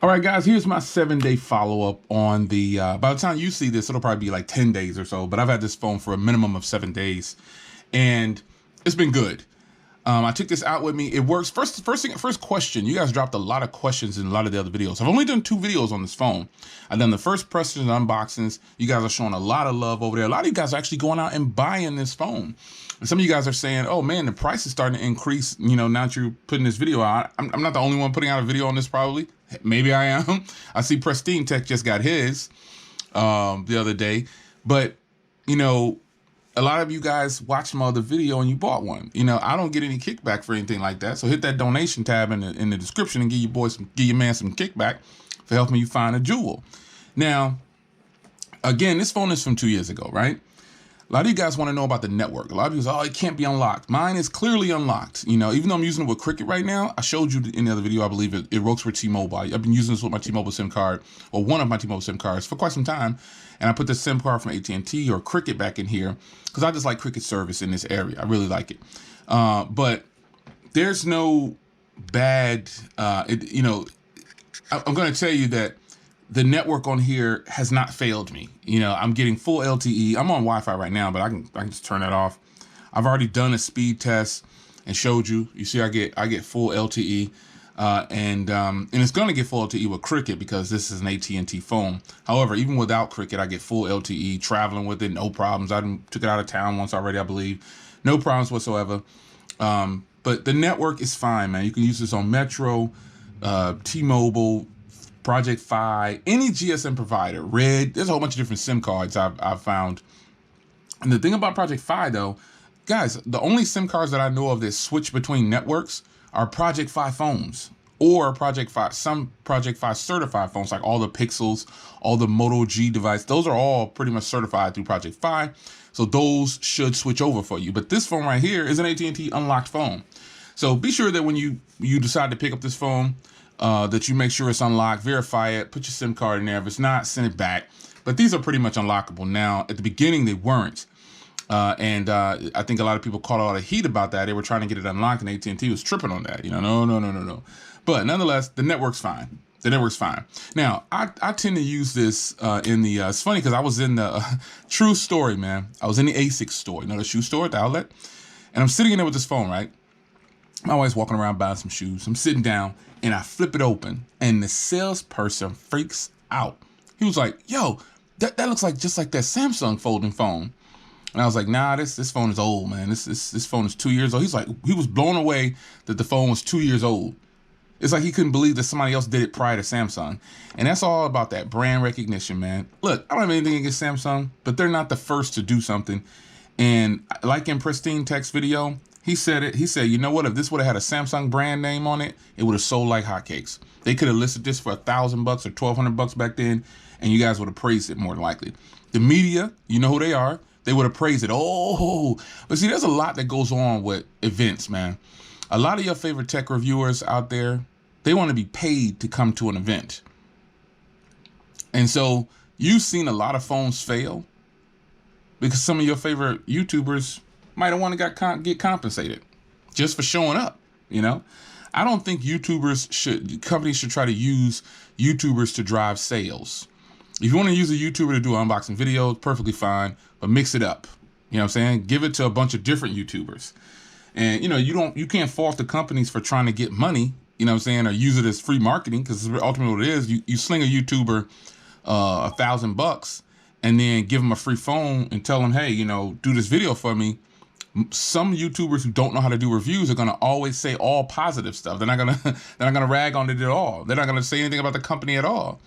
All right, guys, here's my 7-day follow-up on the, by the time you see this, it'll probably be like 10 days or so, but I've had this phone for a minimum of 7 days, and it's been good. I took this out with me. It works. First question. You guys dropped a lot of questions in a lot of the other videos. I've only done 2 videos on this phone. I've done the first questions and unboxings. You guys are showing a lot of love over there. A lot of you guys are actually going out and buying this phone. And some of you guys are saying, oh man, the price is starting to increase, you know, now that you're putting this video out. I'm not the only one putting out a video on this probably. Maybe I am. I see Pristine Tech just got his the other day. But, you know, a lot of you guys watched my other video and you bought one. You know, I don't get any kickback for anything like that. So hit that donation tab in the description and give your man some kickback for helping you find a jewel. Now, again, this phone is from 2 years ago, right? A lot of you guys want to know about the network. A lot of you say, oh, it can't be unlocked. Mine is clearly unlocked. You know, even though I'm using it with Cricket right now, I showed you in the other video, I believe it works for T-Mobile. I've been using this with my T-Mobile SIM card, or one of my T-Mobile SIM cards for quite some time. And I put the SIM card from AT&T or Cricket back in here because I just like Cricket service in this area. I really like it. But there's no bad, you know, I'm going to tell you that the network on here has not failed me. You know, I'm getting full LTE. I'm on Wi-Fi right now, but I can just turn that off. I've already done a speed test and showed you. You see, I get full LTE, and it's going to get full LTE with Cricket because this is an AT&T phone. However, even without Cricket, I get full LTE. Traveling with it, no problems. I took it out of town once already, I believe. No problems whatsoever. But the network is fine, man. You can use this on Metro, T-Mobile, Project Fi, any GSM provider, Red. There's a whole bunch of different SIM cards I've found. And the thing about Project Fi, though, guys, the only SIM cards that I know of that switch between networks are Project Fi phones or some Project Fi certified phones, like all the Pixels, all the Moto G device. Those are all pretty much certified through Project Fi. So those should switch over for you. But this phone right here is an AT&T unlocked phone. So be sure that when you decide to pick up this phone, that you make sure it's unlocked, verify it, put your SIM card in there. If it's not, send it back. But these are pretty much unlockable now. At the beginning, they weren't. And I think a lot of people caught a lot of heat about that. They were trying to get it unlocked, and AT&T was tripping on that. You know, no. But nonetheless, the network's fine. The network's fine. Now, I tend to use this in the, it's funny because I was in the, true story, man. I was in the ASICS store, you know, the shoe store at the outlet. And I'm sitting in there with this phone, right? My wife's walking around buying some shoes. I'm sitting down and I flip it open and the salesperson freaks out. He was like, yo, that looks like just like that Samsung folding phone. And I was like, nah, this phone is old, man. This phone is 2 years old. He's like, he was blown away that the phone was 2 years old. It's like he couldn't believe that somebody else did it prior to Samsung. And that's all about that brand recognition, man. Look, I don't have anything against Samsung, but they're not the first to do something. And like in Pristine Tech's video, he said it. He said, you know what? If this would have had a Samsung brand name on it, it would have sold like hotcakes. They could have listed this for $1,000 or $1,200 back then, and you guys would have praised it more than likely. The media, you know who they are. They would have praised it. Oh, but see, there's a lot that goes on with events, man. A lot of your favorite tech reviewers out there, they want to be paid to come to an event. And so you've seen a lot of phones fail because some of your favorite YouTubers might have want to get compensated just for showing up, you know? I don't think companies should try to use YouTubers to drive sales. If you want to use a YouTuber to do unboxing videos, perfectly fine, but mix it up. You know what I'm saying? Give it to a bunch of different YouTubers. And, you know, you can't fault the companies for trying to get money, you know what I'm saying, or use it as free marketing, because ultimately what it is, you sling a YouTuber $1,000 and then give them a free phone and tell them, hey, you know, do this video for me. Some YouTubers who don't know how to do reviews are going to always say all positive stuff. They're not going to rag on it at all. They're not going to say anything about the company at all.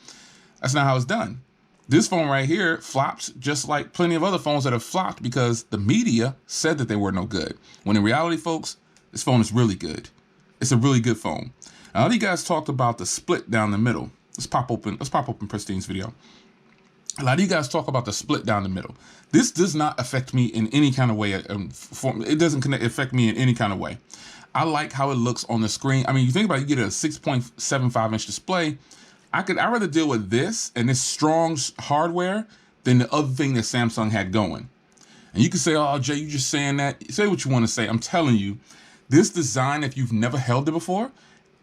That's not how it's done. This phone right here flopped just like plenty of other phones that have flopped because the media said that they were no good. When in reality, folks, this phone is really good. It's a really good phone. Now, you guys talked about the split down the middle. Let's pop open Pristine's video. A lot of you guys talk about the split down the middle. This does not affect me in any kind of way. It doesn't affect me in any kind of way. I like how it looks on the screen. I mean, you think about it, you get a 6.75 inch display. I'd rather deal with this and this strong hardware than the other thing that Samsung had going. And you can say, oh, Jay, you just saying that. Say what you want to say. I'm telling you, this design, if you've never held it before,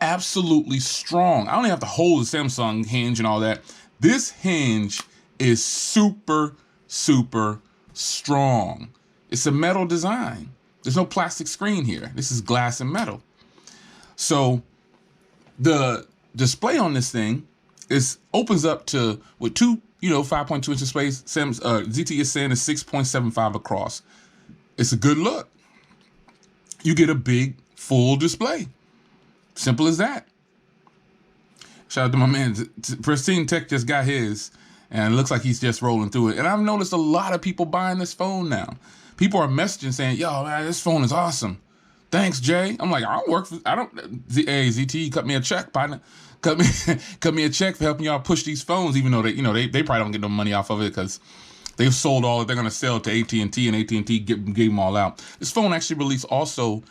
absolutely strong. I don't even have to hold the Samsung hinge and all that. This hinge is super, super strong. It's a metal design. There's no plastic screen here. This is glass and metal. So the display on this thing opens up to with two, 5.2 inch displays. ZTE is saying is 6.75 across. It's a good look. You get a big full display. Simple as that. Shout out to my man. Pristine Tech just got his, and it looks like he's just rolling through it. And I've noticed a lot of people buying this phone now. People are messaging saying, yo, man, this phone is awesome. Thanks, Jay. I'm like, hey, ZTE, cut me a check, partner. Cut me a check for helping y'all push these phones, even though they probably don't get no money off of it because they've sold all that. They're going to sell it to AT&T, and AT&T gave them all out. This phone actually released also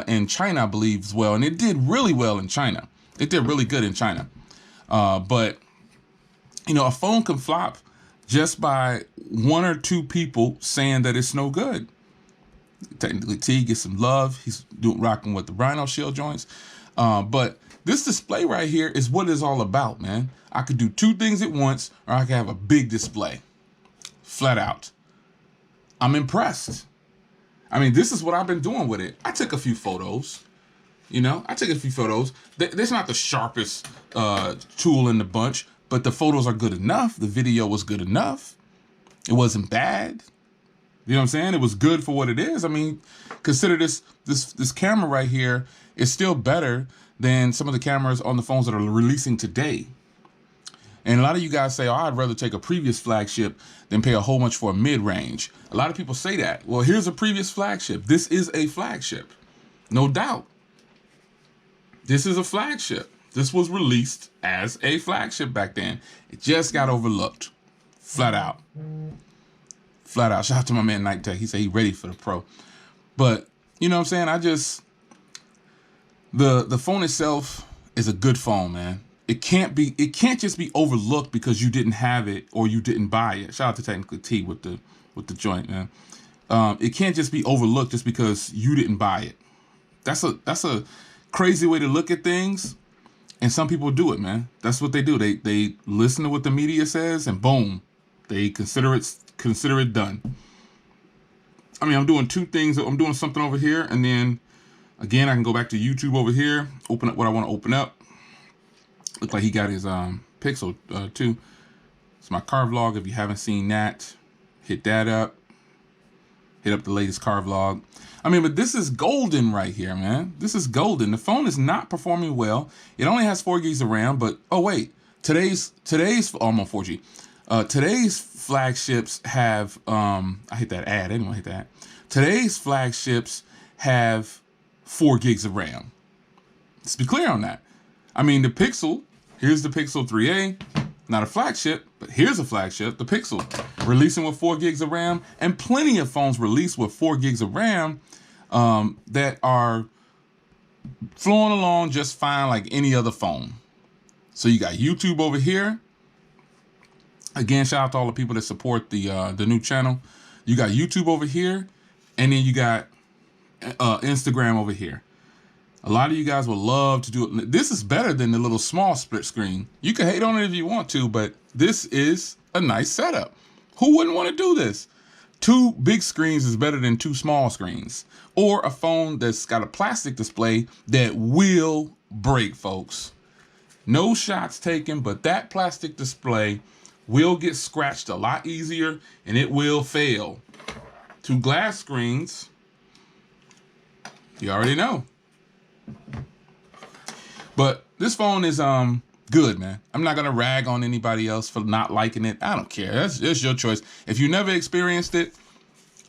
in China, I believe, as well. And it did really well in China. It did really good in China. But, a phone can flop just by one or two people saying that it's no good. Technically, T gets some love. He's rocking with the Rhino Shield joints. But this display right here is what it's all about, man. I could do two things at once, or I could have a big display. Flat out. I'm impressed. I mean, this is what I've been doing with it. I took a few photos. It's not the sharpest tool in the bunch, but the photos are good enough. The video was good enough. It wasn't bad. You know what I'm saying? It was good for what it is. I mean, consider this camera right here is still better than some of the cameras on the phones that are releasing today. And a lot of you guys say, oh, I'd rather take a previous flagship than pay a whole bunch for a mid-range. A lot of people say that. Well, here's a previous flagship. This is a flagship. No doubt. This is a flagship. This was released as a flagship back then. It just got overlooked. Flat out. Flat out. Shout out to my man Night Tech. He said he's ready for the Pro. But, you know what I'm saying? The phone itself is a good phone, man. It can't just be overlooked because you didn't have it or you didn't buy it. Shout out to Technically T with the joint, man. It can't just be overlooked just because you didn't buy it. That's a crazy way to look at things, and some people do it, man. That's what they do. They listen to what the media says, and boom, they consider it done. I mean, I'm doing two things. I'm doing something over here, and then again, I can go back to YouTube over here, open up what I want to open up. Looks like he got his Pixel 2. It's my car vlog. If you haven't seen that, hit that up. Hit up the latest car vlog. I mean, but this is golden right here, man. This is golden. The phone is not performing well. It only has 4 gigs of RAM, but oh wait, today's I'm on 4G. Today's flagships have I hit that ad. I didn't want to hit that. Today's flagships have 4 gigs of RAM. Let's be clear on that. I mean, the Pixel. Here's the Pixel 3a. Not a flagship, but here's a flagship, the Pixel, releasing with 4 gigs of RAM, and plenty of phones released with 4 gigs of RAM that are flowing along just fine like any other phone. So you got YouTube over here. Again, shout out to all the people that support the new channel. You got YouTube over here, and then you got Instagram over here. A lot of you guys would love to do it. This is better than the little small split screen. You can hate on it if you want to, but this is a nice setup. Who wouldn't want to do this? 2 big screens is better than 2 small screens. Or a phone that's got a plastic display that will break, folks. No shots taken, but that plastic display will get scratched a lot easier, and it will fail. 2 glass screens, you already know. But this phone is good, man. I'm not gonna rag on anybody else for not liking it. I don't care. That's your choice. If you never experienced it,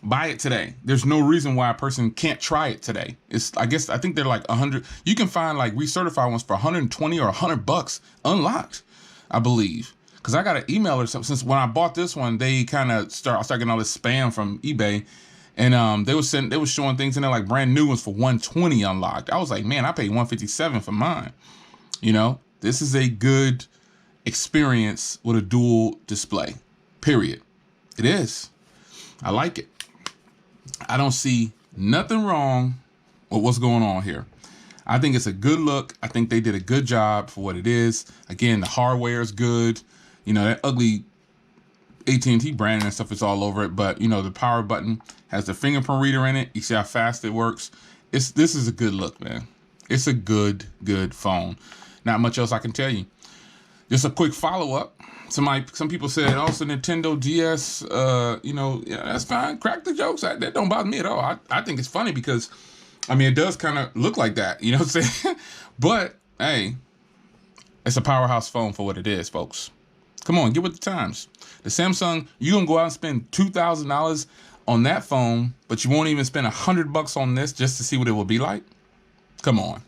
buy it today. There's no reason why a person can't try it today. I think they're like 100. You can find like recertified ones for 120 or $100 unlocked, I believe. Because I got an email or something. Since when I bought this one, they kind of started getting all this spam from eBay. And they was showing things in there like brand new ones for 120 unlocked. I was like, man, I paid 157 for mine. This is a good experience with a dual display. Period. It is. I like it. I don't see nothing wrong with what's going on here. I think it's a good look. I think they did a good job for what it is. Again, the hardware is good. You know, that ugly AT&T branding and stuff is all over it, but you know, the power button has the fingerprint reader in it. You see how fast it works. This is a good look, man. It's a good phone. Not much else I can tell you. Just a quick follow-up. Some people said, oh, it's a Nintendo DS, you know, yeah, that's fine. Crack the jokes. That don't bother me at all. I think it's funny because, I mean, it does kind of look like that, you know what I'm saying? But, hey, it's a powerhouse phone for what it is, folks. Come on, get with the times. The Samsung, you're going to go out and spend $2,000 on that phone, but you won't even spend $100 on this just to see what it will be like? Come on.